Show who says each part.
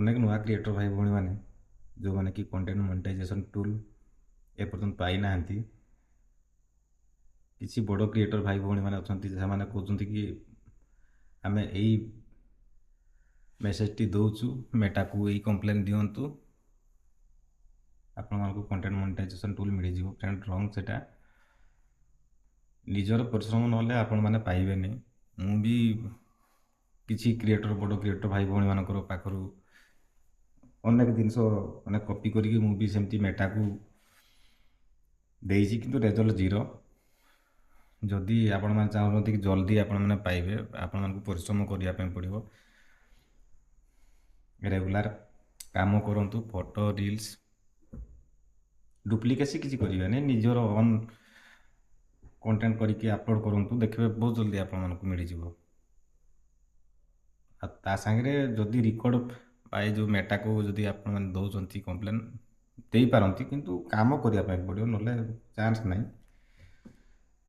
Speaker 1: ଅନେକ ନୂଆ କ୍ରିଏଟର ଭାଇ ଭଉଣୀମାନେ ଯେଉଁମାନେ କି କଣ୍ଟେଣ୍ଟ ମନିଟାଇଜେସନ୍ ଟୁଲ୍ ଏପର୍ଯ୍ୟନ୍ତ ପାଇନାହାନ୍ତି, କିଛି ବଡ଼ କ୍ରିଏଟର ଭାଇ ଭଉଣୀମାନେ ଅଛନ୍ତି ସେମାନେ କହୁଛନ୍ତି କି ଆମେ ଏଇ ମେସେଜଟି ଦେଉଛୁ, ମେଟାକୁ ଏଇ କମ୍ପ୍ଲେନ୍ ଦିଅନ୍ତୁ, ଆପଣମାନଙ୍କୁ କଣ୍ଟେଣ୍ଟ ମନିଟାଇଜେସନ୍ ଟୁଲ୍ ମିଳିଯିବ। ଫ୍ରେଣ୍ଡ ରଙ୍ଗ ସେଟା। ନିଜର ପରିଶ୍ରମ ନହେଲେ ଆପଣମାନେ ପାଇବେନି। ମୁଁ ବି କିଛି କ୍ରିଏଟର ବଡ଼ କ୍ରିଏଟର ଭାଇ ଭଉଣୀମାନଙ୍କର ପାଖରୁ ଅନେକ ଜିନିଷ ମାନେ କପି କରିକି ମୁଁ ବି ସେମିତି ମେଟାକୁ ଦେଇଛି, କିନ୍ତୁ ରେଜଲ୍ଟ ଜିରୋ। ଯଦି ଆପଣମାନେ ଚାହୁଁଛନ୍ତି କି ଜଲ୍ଦି ଆପଣମାନେ ପାଇବେ, ଆପଣମାନଙ୍କୁ ପରିଶ୍ରମ କରିବା ପାଇଁ ପଡ଼ିବ। ରେଗୁଲାର କାମ କରନ୍ତୁ, ଫଟୋ ରିଲ୍ସ ଡୁପ୍ଲିକେସି କିଛି କରିବେନି, ନିଜର ଅନ୍ କଣ୍ଟେଣ୍ଟ କରିକି ଅପଲୋଡ଼ କରନ୍ତୁ, ଦେଖିବେ ବହୁତ ଜଲ୍ଦି ଆପଣମାନଙ୍କୁ ମିଳିଯିବ। ଆଉ ତା ସାଙ୍ଗରେ ଯଦି ରେକର୍ଡ଼ ପାଇ ଯେଉଁ ମେଟାକୁ ଯଦି ଆପଣମାନେ ଦେଉଛନ୍ତି କମ୍ପ୍ଲେନ୍ ଦେଇପାରନ୍ତି, କିନ୍ତୁ କାମ କରିବା ପାଇଁ ପଡ଼ିବ, ନହେଲେ ଚାନ୍ସ ନାହିଁ।